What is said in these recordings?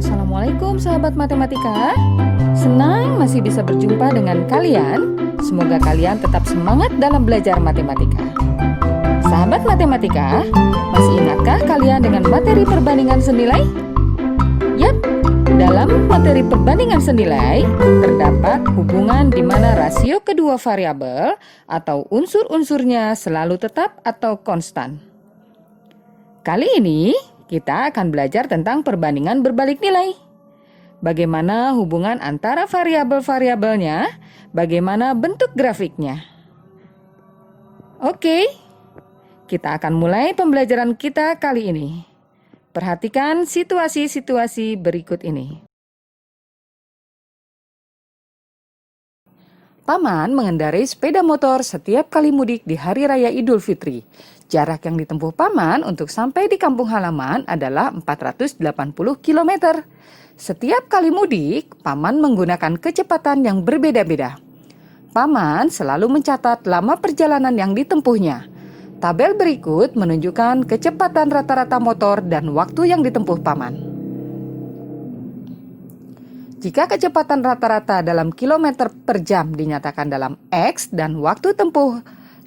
Assalamualaikum sahabat matematika. Senang masih bisa berjumpa dengan kalian. Semoga kalian tetap semangat dalam belajar matematika. Sahabat matematika, masih ingatkah kalian dengan materi perbandingan senilai? Yap, dalam materi perbandingan senilai terdapat hubungan di mana rasio kedua variabel atau unsur-unsurnya selalu tetap atau konstan. Kali ini kita akan belajar tentang perbandingan berbalik nilai. Bagaimana hubungan antara variabel-variabelnya, bagaimana bentuk grafiknya. Oke, kita akan mulai pembelajaran kita kali ini. Perhatikan situasi-situasi berikut ini. Paman mengendarai sepeda motor setiap kali mudik di Hari Raya Idul Fitri. Jarak yang ditempuh Paman untuk sampai di kampung halaman adalah 480 km. Setiap kali mudik, Paman menggunakan kecepatan yang berbeda-beda. Paman selalu mencatat lama perjalanan yang ditempuhnya. Tabel berikut menunjukkan kecepatan rata-rata motor dan waktu yang ditempuh Paman. Jika kecepatan rata-rata dalam kilometer per jam dinyatakan dalam X dan waktu tempuh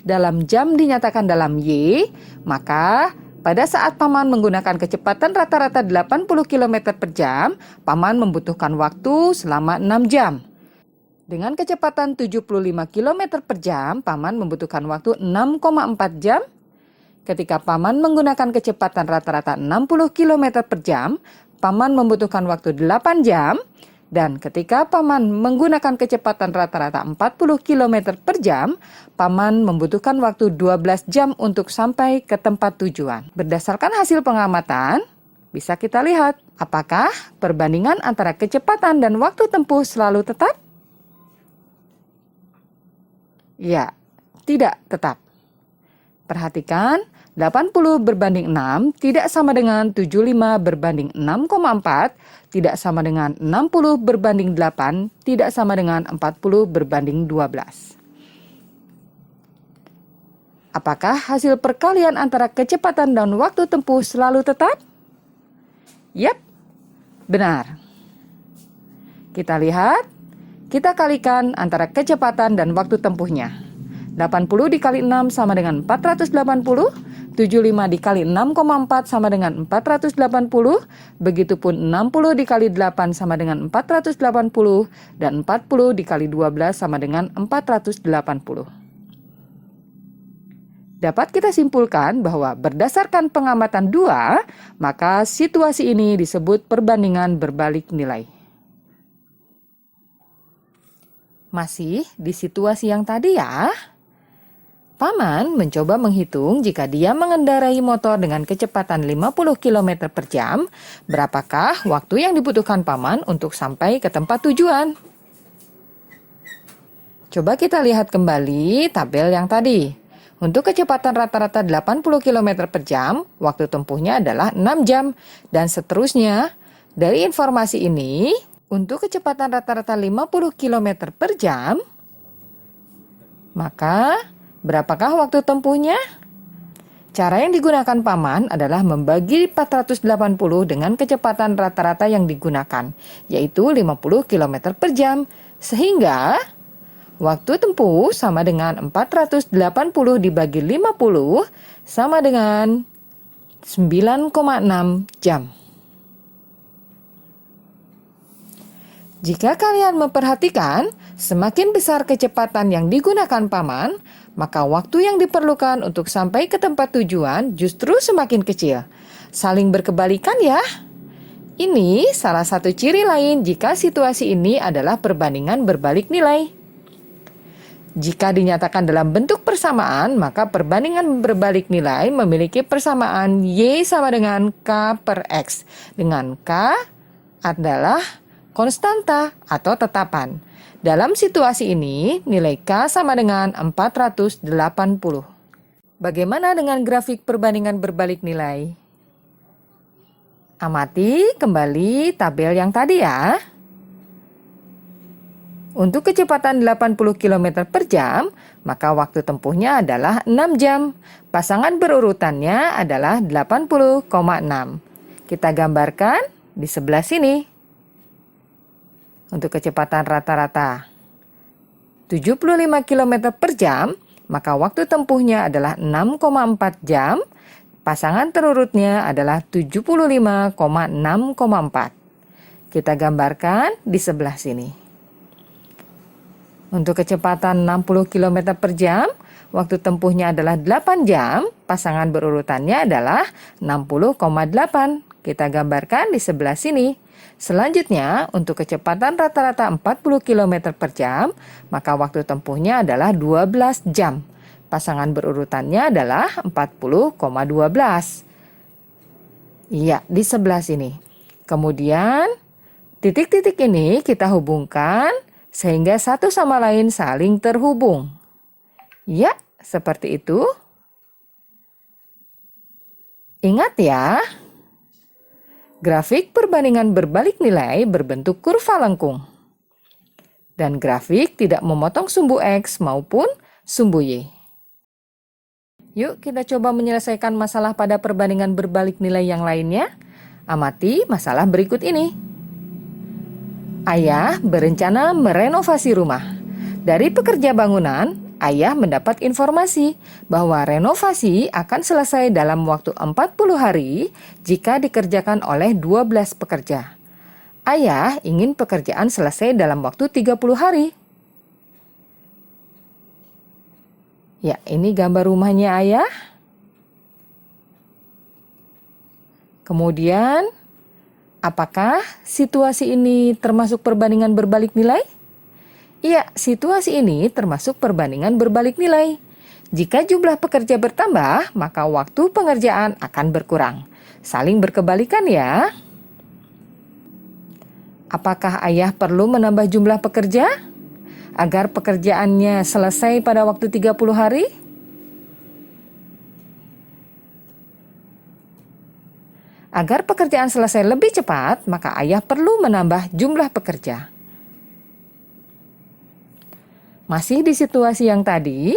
dalam jam dinyatakan dalam Y, maka pada saat Paman menggunakan kecepatan rata-rata 80 km per jam, Paman membutuhkan waktu selama 6 jam. Dengan kecepatan 75 km per jam, Paman membutuhkan waktu 6,4 jam. Ketika Paman menggunakan kecepatan rata-rata 60 km per jam, Paman membutuhkan waktu 8 jam. Dan ketika Paman menggunakan kecepatan rata-rata 40 km per jam, Paman membutuhkan waktu 12 jam untuk sampai ke tempat tujuan. Berdasarkan hasil pengamatan, bisa kita lihat apakah perbandingan antara kecepatan dan waktu tempuh selalu tetap? Ya, tidak tetap. Perhatikan, 80 berbanding 6 tidak sama dengan 75 berbanding 6,4, tidak sama dengan 60 berbanding 8, tidak sama dengan 40 berbanding 12. Apakah hasil perkalian antara kecepatan dan waktu tempuh selalu tetap? Yap, benar. Kita lihat, kita kalikan antara kecepatan dan waktu tempuhnya. 80 dikali 6 sama dengan 480, 75 dikali 6,4 sama dengan 480, begitupun 60 dikali 8 sama dengan 480, dan 40 dikali 12 sama dengan 480. Dapat kita simpulkan bahwa berdasarkan pengamatan 2, maka situasi ini disebut perbandingan berbalik nilai. Masih di situasi yang tadi ya. Paman mencoba menghitung jika dia mengendarai motor dengan kecepatan 50 km per jam, berapakah waktu yang dibutuhkan Paman untuk sampai ke tempat tujuan? Coba kita lihat kembali tabel yang tadi. Untuk kecepatan rata-rata 80 km per jam, waktu tempuhnya adalah 6 jam, dan seterusnya. Dari informasi ini, untuk kecepatan rata-rata 50 km per jam, maka berapakah waktu tempuhnya? Cara yang digunakan Paman adalah membagi 480 dengan kecepatan rata-rata yang digunakan, yaitu 50 km per jam. Sehingga waktu tempuh sama dengan 480 dibagi 50 sama dengan 9,6 jam. Jika kalian memperhatikan, semakin besar kecepatan yang digunakan Paman, maka waktu yang diperlukan untuk sampai ke tempat tujuan justru semakin kecil. Saling berkebalikan ya. Ini salah satu ciri lain jika situasi ini adalah perbandingan berbalik nilai. Jika dinyatakan dalam bentuk persamaan, maka perbandingan berbalik nilai memiliki persamaan Y sama dengan K per X, dengan K adalah konstanta atau tetapan. Dalam situasi ini, nilai K sama dengan 480. Bagaimana dengan grafik perbandingan berbalik nilai? Amati kembali tabel yang tadi ya. Untuk kecepatan 80 km per jam, maka waktu tempuhnya adalah 6 jam. Pasangan berurutannya adalah 80,6. Kita gambarkan di sebelah sini. Untuk kecepatan rata-rata 75 km per jam, maka waktu tempuhnya adalah 6,4 jam. Pasangan terurutnya adalah 75,6,4. Kita gambarkan di sebelah sini. Untuk kecepatan 60 km per jam, waktu tempuhnya adalah 8 jam. Pasangan berurutannya adalah 60,8. Kita gambarkan di sebelah sini. Selanjutnya, untuk kecepatan rata-rata 40 km per jam, maka waktu tempuhnya adalah 12 jam. Pasangan berurutannya adalah 40,12. Iya, di sebelah sini. Kemudian, titik-titik ini kita hubungkan sehingga satu sama lain saling terhubung. Ya, seperti itu. Ingat ya. Grafik perbandingan berbalik nilai berbentuk kurva lengkung. Dan grafik tidak memotong sumbu X maupun sumbu Y. Yuk kita coba menyelesaikan masalah pada perbandingan berbalik nilai yang lainnya. Amati masalah berikut ini. Ayah berencana merenovasi rumah. Dari pekerja bangunan, Ayah mendapat informasi bahwa renovasi akan selesai dalam waktu 40 hari jika dikerjakan oleh 12 pekerja. Ayah ingin pekerjaan selesai dalam waktu 30 hari. Ya, ini gambar rumahnya Ayah. Kemudian, apakah situasi ini termasuk perbandingan berbalik nilai? Iya, situasi ini termasuk perbandingan berbalik nilai. Jika jumlah pekerja bertambah, maka waktu pengerjaan akan berkurang. Saling berkebalikan ya. Apakah Ayah perlu menambah jumlah pekerja agar pekerjaannya selesai pada waktu 30 hari? Agar pekerjaan selesai lebih cepat, maka Ayah perlu menambah jumlah pekerja. Masih di situasi yang tadi,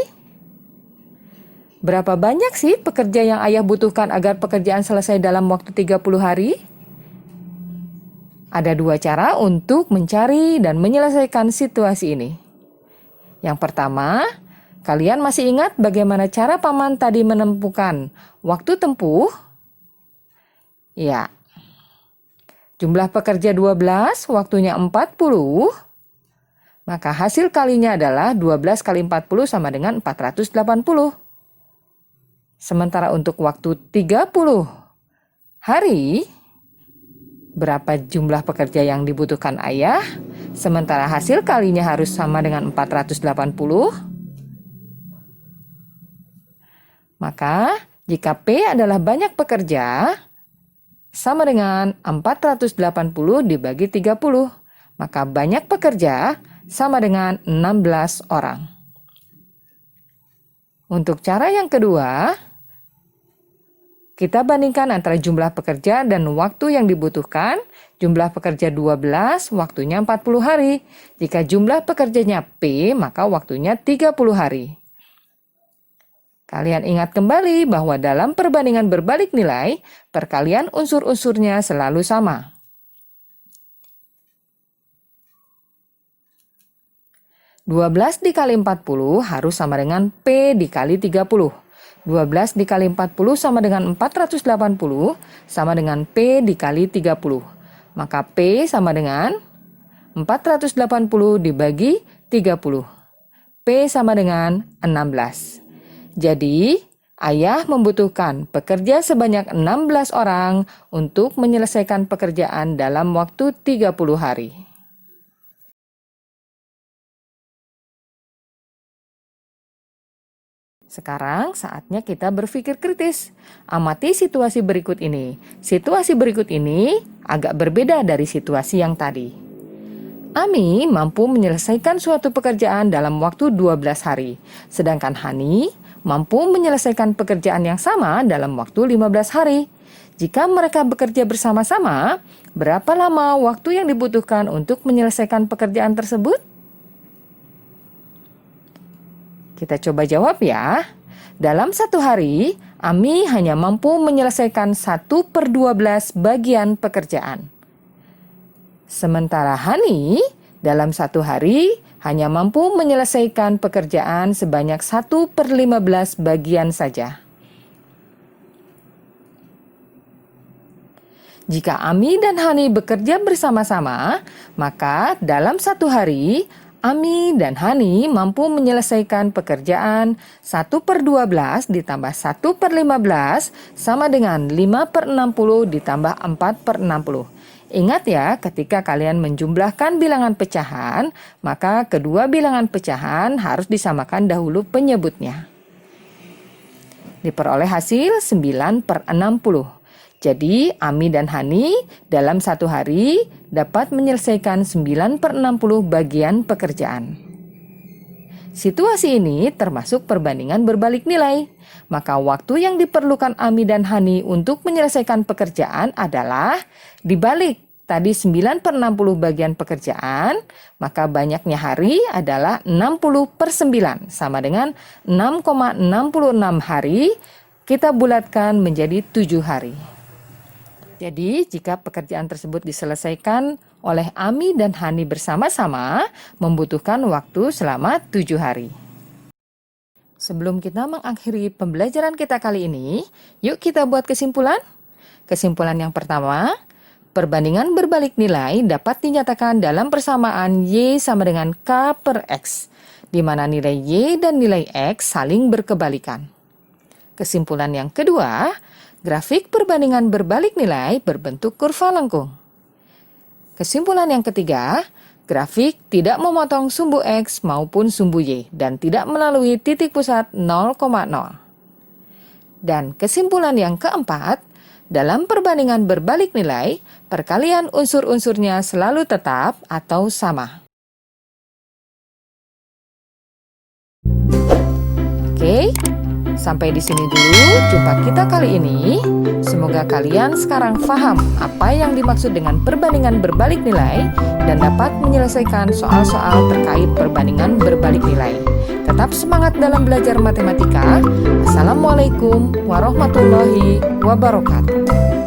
berapa banyak sih pekerja yang Ayah butuhkan agar pekerjaan selesai dalam waktu 30 hari? Ada dua cara untuk mencari dan menyelesaikan situasi ini. Yang pertama, kalian masih ingat bagaimana cara paman tadi menemukan waktu tempuh? Ya, jumlah pekerja 12, waktunya 40. Maka hasil kalinya adalah 12 kali 40 sama dengan 480. Sementara untuk waktu 30 hari, berapa jumlah pekerja yang dibutuhkan Ayah? Sementara hasil kalinya harus sama dengan 480. Maka jika P adalah banyak pekerja, sama dengan 480 dibagi 30. Maka banyak pekerja sama dengan 16 orang. Untuk cara yang kedua, kita bandingkan antara jumlah pekerja dan waktu yang dibutuhkan. Jumlah pekerja 12, waktunya 40 hari. Jika jumlah pekerjanya P, maka waktunya 30 hari. Kalian ingat kembali bahwa dalam perbandingan berbalik nilai, perkalian unsur-unsurnya selalu sama. 12 dikali 40 harus sama dengan P dikali 30. 12 dikali 40 sama dengan 480 sama dengan P dikali 30. Maka P sama dengan 480 dibagi 30. P sama dengan 16. Jadi, Ayah membutuhkan pekerja sebanyak 16 orang untuk menyelesaikan pekerjaan dalam waktu 30 hari. Sekarang saatnya kita berpikir kritis. Amati situasi berikut ini. Situasi berikut ini agak berbeda dari situasi yang tadi. Ami mampu menyelesaikan suatu pekerjaan dalam waktu 12 hari. Sedangkan Hani mampu menyelesaikan pekerjaan yang sama dalam waktu 15 hari. Jika mereka bekerja bersama-sama, berapa lama waktu yang dibutuhkan untuk menyelesaikan pekerjaan tersebut? Kita coba jawab ya. Dalam satu hari, Ami hanya mampu menyelesaikan 1/12 bagian pekerjaan. Sementara Hani dalam satu hari hanya mampu menyelesaikan pekerjaan sebanyak 1/15 bagian saja. Jika Ami dan Hani bekerja bersama-sama, maka dalam satu hari, Ami dan Hani mampu menyelesaikan pekerjaan 1/12 ditambah 1/15 sama dengan 5/60 ditambah 4/60. Ingat ya, ketika kalian menjumlahkan bilangan pecahan, maka kedua bilangan pecahan harus disamakan dahulu penyebutnya. Diperoleh hasil 9/60. Jadi, Ami dan Hani dalam satu hari dapat menyelesaikan 9/60 bagian pekerjaan. Situasi ini termasuk perbandingan berbalik nilai. Maka waktu yang diperlukan Ami dan Hani untuk menyelesaikan pekerjaan adalah dibalik tadi 9/60 bagian pekerjaan, maka banyaknya hari adalah 60/9 sama dengan 6,66 hari, kita bulatkan menjadi 7 hari. Jadi, jika pekerjaan tersebut diselesaikan oleh Ami dan Hani bersama-sama, membutuhkan waktu selama 7 hari. Sebelum kita mengakhiri pembelajaran kita kali ini, yuk kita buat kesimpulan. Kesimpulan yang pertama, perbandingan berbalik nilai dapat dinyatakan dalam persamaan Y sama dengan K/X, di mana nilai Y dan nilai X saling berkebalikan. Kesimpulan yang kedua, grafik perbandingan berbalik nilai berbentuk kurva lengkung. Kesimpulan yang ketiga, grafik tidak memotong sumbu X maupun sumbu Y dan tidak melalui titik pusat 0,0. Dan kesimpulan yang keempat, dalam perbandingan berbalik nilai, perkalian unsur-unsurnya selalu tetap atau sama. Oke. Sampai di sini dulu jumpa kita kali ini. Semoga kalian sekarang paham apa yang dimaksud dengan perbandingan berbalik nilai dan dapat menyelesaikan soal-soal terkait perbandingan berbalik nilai. Tetap semangat dalam belajar matematika. Assalamualaikum warahmatullahi wabarakatuh.